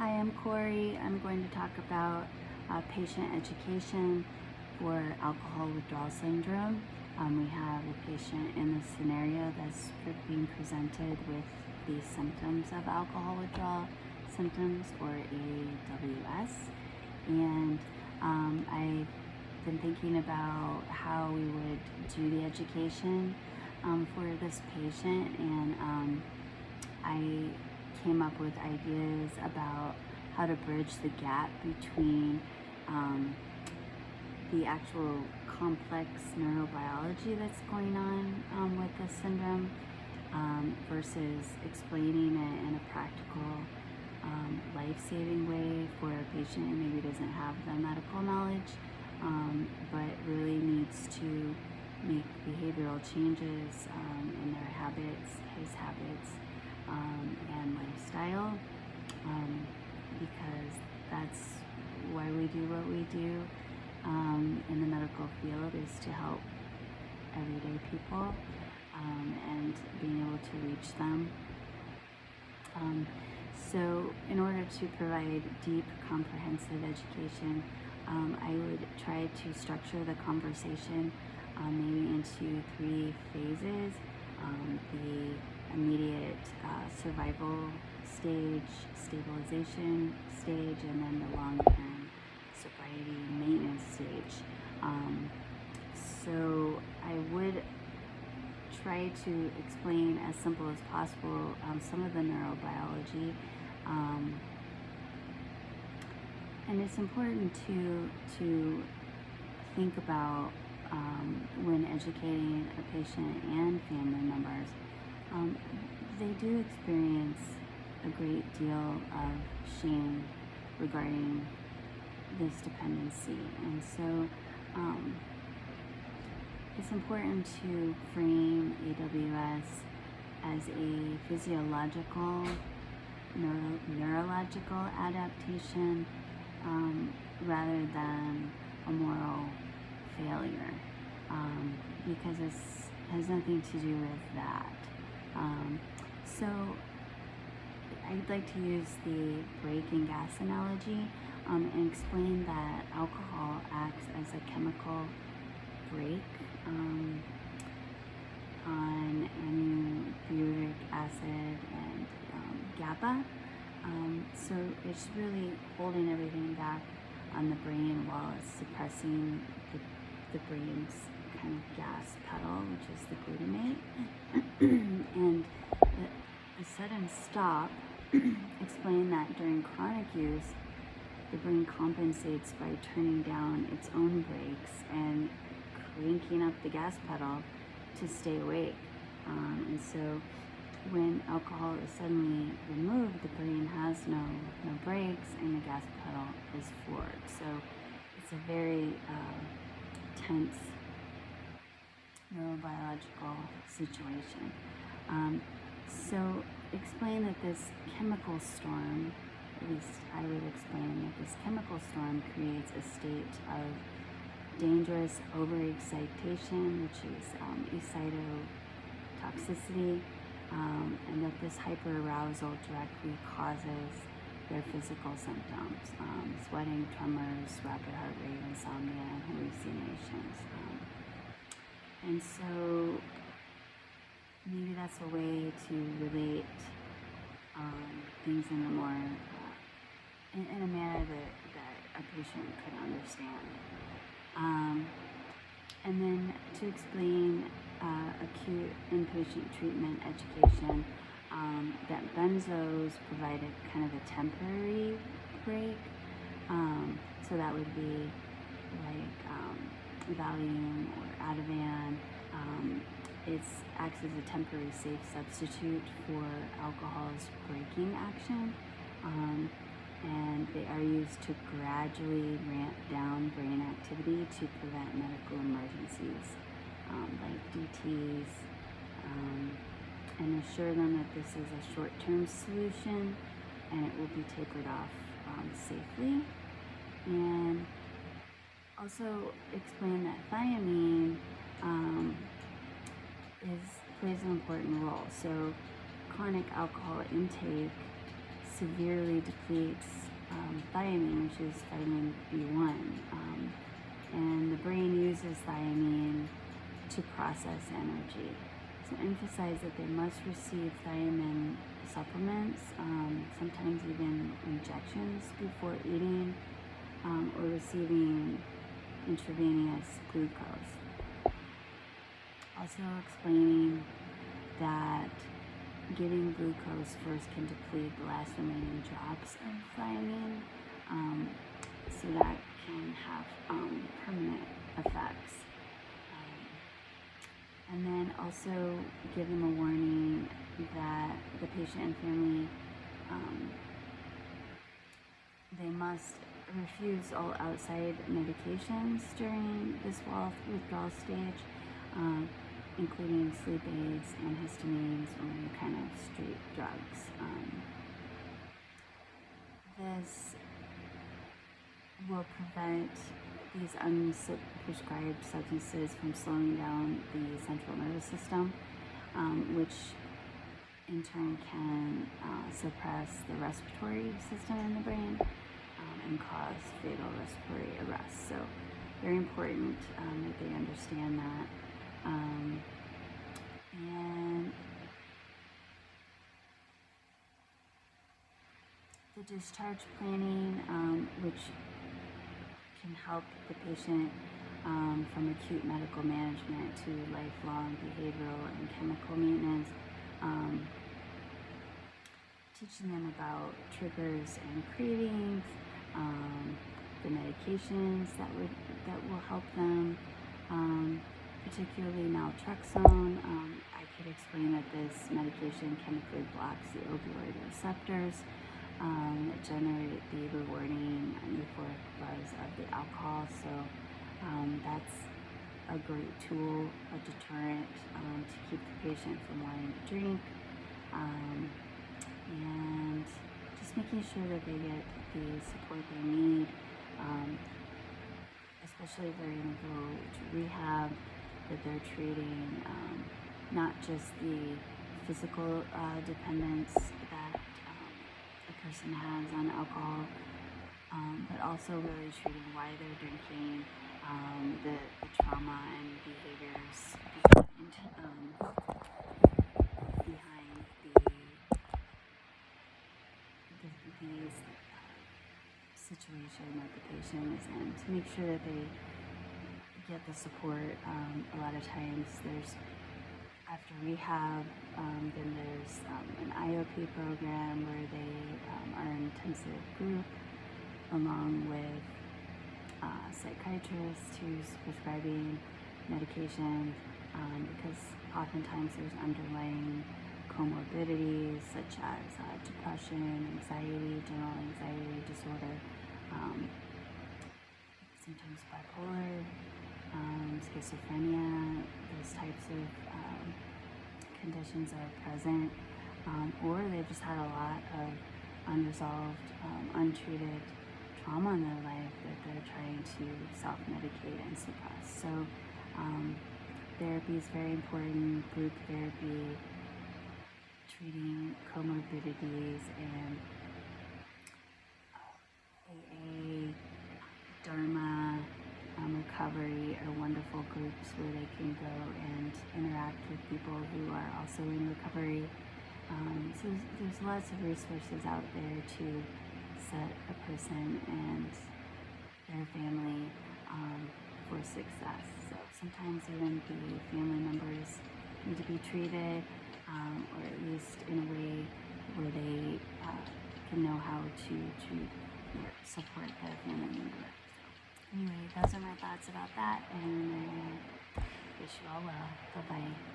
Hi, I'm Corey. I'm going to talk about patient education for alcohol withdrawal syndrome. We have a patient in this scenario that's being presented with the symptoms of alcohol withdrawal symptoms, or AWS. And I've been thinking about how we would do the education for this patient, and I came up with ideas about how to bridge the gap between the actual complex neurobiology that's going on with this syndrome versus explaining it in a practical, life-saving way for a patient who maybe doesn't have the medical knowledge, but really needs to make behavioral changes in their habits, his habits, and lifestyle, because that's why we do what we do in the medical field, is to help everyday people and being able to reach them. So in order to provide deep, comprehensive education, I would try to structure the conversation maybe into 3 phases. The immediate survival stage, stabilization stage, and then the long-term sobriety maintenance stage. So I would try to explain as simple as possible some of the neurobiology, and it's important to think about when educating a patient and family members. They do experience a great deal of shame regarding this dependency, and so it's important to frame AWS as a physiological, neurological adaptation rather than a moral failure, because it has nothing to do with that. So I'd like to use the brake and gas analogy and explain that alcohol acts as a chemical brake on butyric acid and GABA. So it's really holding everything back on the brain while it's suppressing the brain's kind of gas pedal, which is the glutamate. And the sudden stop explained that during chronic use, the brain compensates by turning down its own brakes and cranking up the gas pedal to stay awake. And so when alcohol is suddenly removed, the brain has no brakes and the gas pedal is floored. So it's a very tense neurobiological situation. So explain that this chemical storm, at least I would explain that this chemical storm creates a state of dangerous overexcitation, which is excitotoxicity, and that this hyperarousal directly causes their physical symptoms: sweating, tremors, rapid heart rate, insomnia, and hallucinations. And so maybe that's a way to relate things in a more in a manner that a patient could understand. And then to explain acute inpatient treatment education, that benzos provided kind of a temporary break. So that would be like Valium or Ativan. It acts as a temporary safe substitute for alcohol's braking action, and they are used to gradually ramp down brain activity to prevent medical emergencies like DTs, and assure them that this is a short-term solution and it will be tapered off safely. And also explain that thiamine plays an important role. So chronic alcohol intake severely depletes thiamine, which is vitamin B1. And the brain uses thiamine to process energy. So emphasize that they must receive thiamine supplements, sometimes even injections before eating, or receiving intravenous glucose. Also explaining that giving glucose first can deplete the last remaining drops of thiamine, so that can have permanent effects. And then also give them a warning that the patient and family, they must refuse all outside medications during this withdrawal stage, including sleep aids, antihistamines, or any kind of straight drugs. This will prevent these unprescribed substances from slowing down the central nervous system, which in turn can suppress the respiratory system in the brain and cause fatal respiratory arrest. So very important that they understand that. And the discharge planning, which can help the patient from acute medical management to lifelong behavioral and chemical maintenance, teaching them about triggers and cravings, the medications that will help them, particularly naltrexone. I could explain that this medication chemically blocks the opioid receptors that generate the rewarding euphoric buzz of the alcohol. So that's a great tool, a deterrent to keep the patient from wanting to drink, and just making sure that they get the support they need, especially if they're going to go to rehab, that they're treating not just the physical dependence that a person has on alcohol, but also really treating why they're drinking, the trauma and behaviors behind the situation that the patient is in, to make sure that they get the support. A lot of times there's, after rehab, then there's an IOP program where they are an intensive group along with psychiatrists who's prescribing medications, because oftentimes there's underlying comorbidities such as depression, anxiety, general anxiety disorder, sometimes bipolar, schizophrenia. Those types of conditions are present, or they've just had a lot of unresolved, untreated trauma in their life that they're trying to self-medicate and suppress. So therapy is very important, group therapy, treating comorbidities, and AA, Dharma, recovery are wonderful groups where they can go and interact with people who are also in recovery. So there's lots of resources out there to set a person and their family for success. So sometimes even the family members need to be treated, or at least in a way where they can know how to support the family member. So anyway, those are my thoughts about that, and I wish you all well. Bye-bye.